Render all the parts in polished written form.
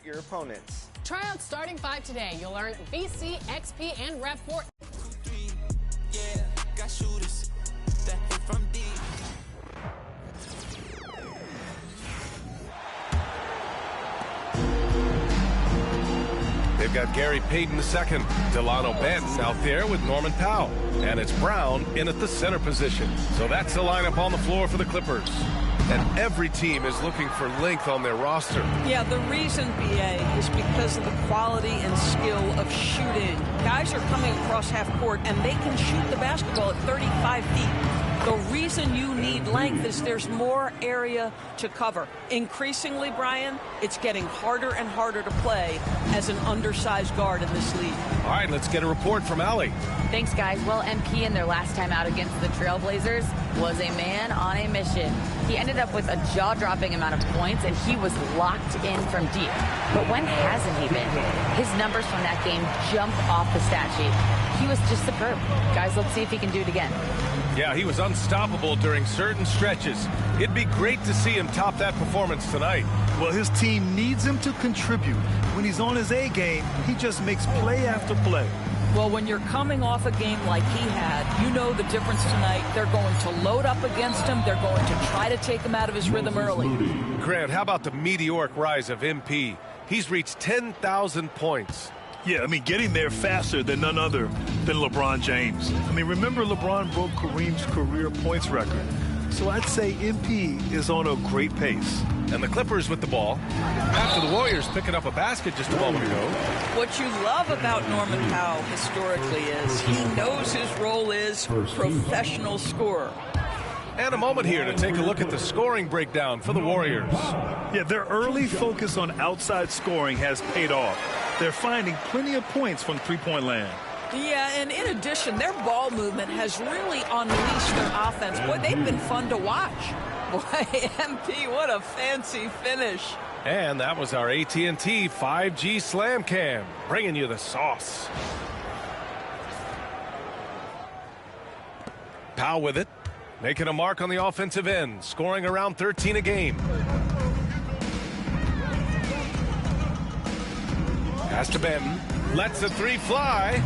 Your opponents. Try out Starting 5 today. You'll learn VC, XP, and Rev 4. Yeah, got shooters that hit from deep. They've got Gary Payton II, Delano Banton out there with Norman Powell, and it's Brown in at the center position. So that's the lineup on the floor for the Clippers. And every team is looking for length on their roster. Yeah, the reason, BA, is because of the quality and skill of shooting. Guys are coming across half court, and they can shoot the basketball at 35 feet. The reason you need length is there's more area to cover. Increasingly, Brian, it's getting harder and harder to play as an undersized guard in this league. All right, let's get a report from Allie. Thanks, guys. Well, MP in their last time out against the Trailblazers was a man on a mission. He ended up with a jaw-dropping amount of points, and he was locked in from deep. But when hasn't he been? His numbers from that game jump off the stat sheet. He was just superb. Guys, let's see if he can do it again. Yeah, he was unstoppable during certain stretches. It'd be great to see him top that performance tonight. Well, his team needs him to contribute. When he's on his A game, he just makes play after play. Well, when you're coming off a game like he had, you know the difference tonight. They're going to load up against him. They're going to try to take him out of his rhythm early. Grant, how about the meteoric rise of MP? He's reached 10,000 points. Yeah, I mean, getting there faster than none other than LeBron James. I mean, remember LeBron broke Kareem's career points record. So I'd say MP is on a great pace. And the Clippers with the ball. After the Warriors picking up a basket just a moment ago. What you love about Norman Powell historically is he knows his role is professional scorer. And a moment here to take a look at the scoring breakdown for the Warriors. Yeah, their early focus on outside scoring has paid off. They're finding plenty of points from three-point land. Yeah, and in addition, their ball movement has really unleashed their offense. Boy, they've been fun to watch. Boy, MP, what a fancy finish. And that was our AT&T 5G Slam Cam, bringing you the sauce. Powell with it, making a mark on the offensive end, scoring around 13 a game. Pass to Benton, lets the three fly.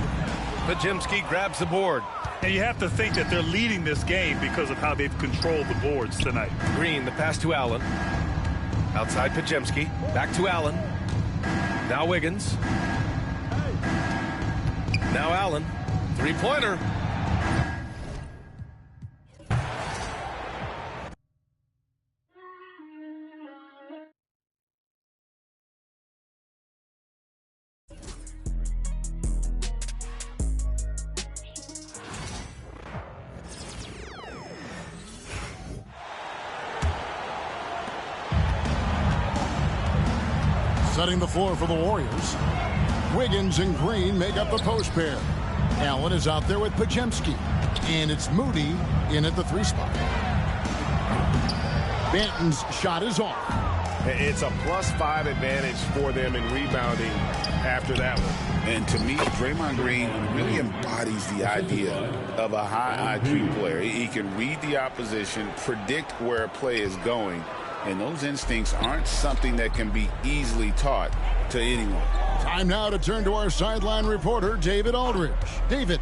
Pajemski grabs the board. And you have to think that they're leading this game because of how they've controlled the boards tonight. Green, the pass to Allen. Outside Pajemski, back to Allen. Now Wiggins. Now Allen, three-pointer. Setting the floor for the Warriors. Wiggins and Green make up the post pair. Allen is out there with Pajemski. And it's Moody in at the three spot. Banton's shot is off. It's a +5 advantage for them in rebounding after that one. And to me, Draymond Green really embodies the idea of a high IQ player. He can read the opposition, predict where a play is going, and those instincts aren't something that can be easily taught to anyone. Time now to turn to our sideline reporter, David Aldridge. David.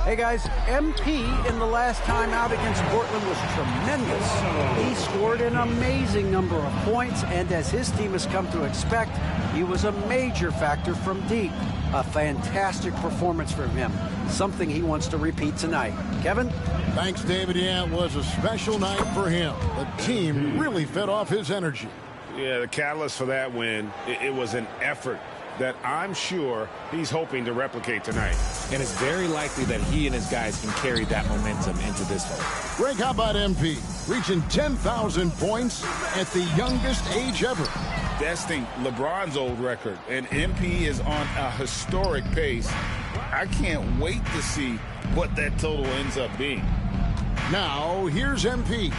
Hey, guys, MP in the last time out against Portland was tremendous. He scored an amazing number of points, and as his team has come to expect, he was a major factor from deep. A fantastic performance from him, something he wants to repeat tonight. Kevin? Thanks, David. Yeah, it was a special night for him. The team really fed off his energy. Yeah, the catalyst for that win, it was an effort that I'm sure he's hoping to replicate tonight. And it's very likely that he and his guys can carry that momentum into this one. Greg, how about MP? Reaching 10,000 points at the youngest age ever. Besting LeBron's old record, and MP is on a historic pace. I can't wait to see what that total ends up being. Now, here's MP.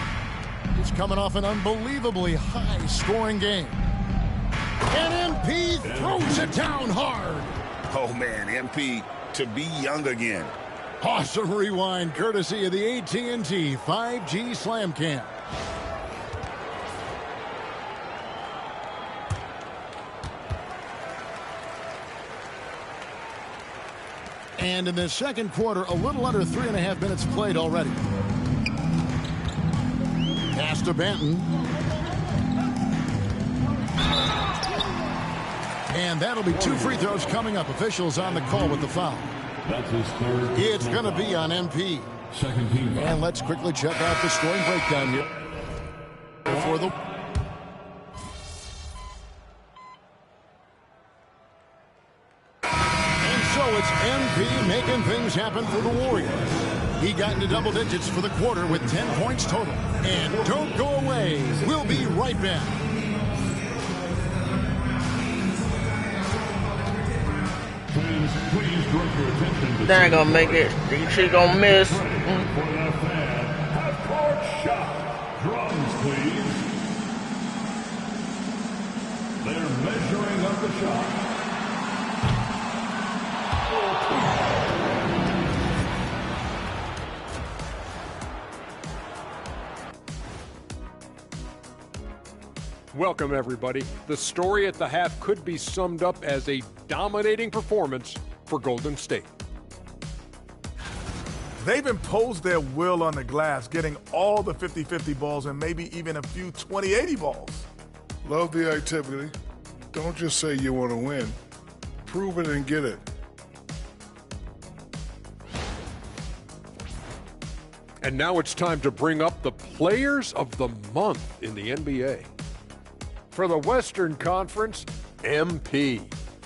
He's coming off an unbelievably high-scoring game. And MP throws it down hard. Oh, man, MP to be young again. Awesome rewind courtesy of the AT&T 5G Slam Cam. And in the second quarter, a little under 3.5 minutes played already. Pass to Banton. And that'll be 2 free throws coming up. Officials on the call with the foul. That's his third. It's going to be on MP. Second team. And let's quickly check out the scoring breakdown here. For the it's MP making things happen for the Warriors. He got into double digits for the quarter with 10 points total. And don't go away. We'll be right back. Fans, please direct your attention to They ain't gonna make it. She gonna miss. for that fan. Half-court shot. Drums, please. They're measuring up the shot. Welcome, everybody. The story at the half could be summed up as a dominating performance for Golden State. They've imposed their will on the glass, getting all the 50-50 balls and maybe even a few 20-80 balls. Love the activity. Don't just say you want to win. Prove it and get it. And now it's time to bring up the Players of the Month in the NBA. For the Western Conference, MP.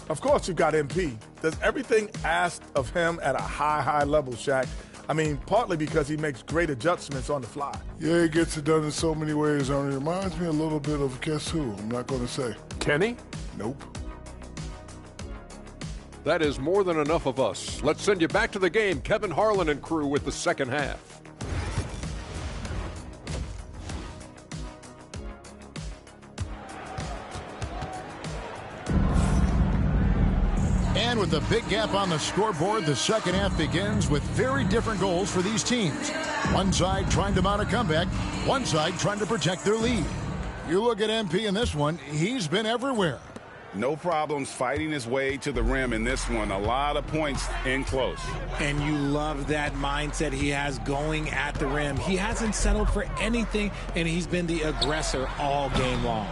Of course you got MP. Does everything asked of him at a high level, Shaq. I mean, partly because he makes great adjustments on the fly. Yeah, he gets it done in so many ways, Ernie. It reminds me a little bit of guess who? I'm not going to say. Kenny? Nope. That is more than enough of us. Let's send you back to the game. Kevin Harlan and crew with the second half. And with a big gap on the scoreboard, the second half begins with very different goals for these teams. One side trying to mount a comeback, one side trying to protect their lead. You look at MP in this one, he's been everywhere. No problems fighting his way to the rim in this one. A lot of points in close. And you love that mindset he has going at the rim. He hasn't settled for anything, and he's been the aggressor all game long.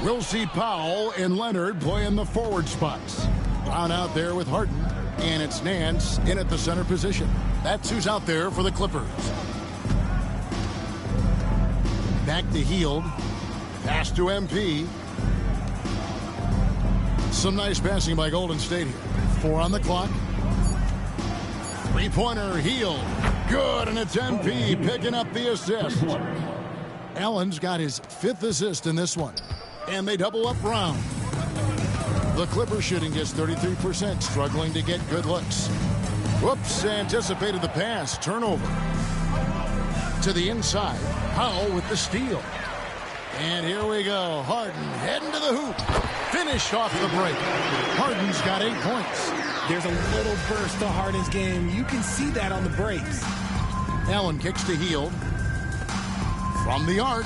We'll see Powell and Leonard play in the forward spots. Brown out there with Harden, and it's Nance in at the center position. That's who's out there for the Clippers. Back to Hield. Pass to MP. Some nice passing by Golden State here. 4 on the clock. Three-pointer, Hield. Good, and it's MP picking up the assist. Allen's got his 5th assist in this one. And they double up Brown. The Clippers shooting just 33%, struggling to get good looks. Whoops, anticipated the pass. Turnover. To the inside. Powell with the steal. And here we go. Harden heading to the hoop. Finished off the break. Harden's got 8 points. There's a little burst to Harden's game. You can see that on the breaks. Allen kicks to Hield. From the arc.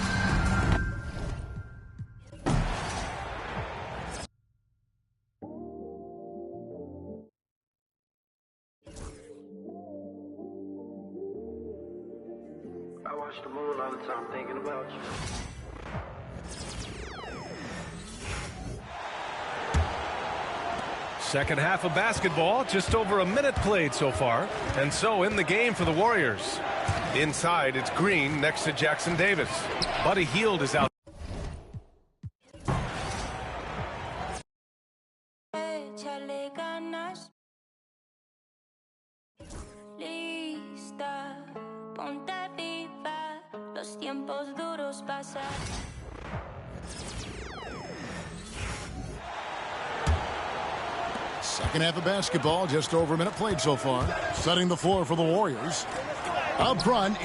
I watch the moon all the time thinking about you. Second half of basketball, just over a minute played so far. And so in the game for the Warriors. Inside, it's Green next to Jackson Davis. Buddy Hield is out. Second half of basketball, just over a minute played so far. Setting the floor for the Warriors. Up front.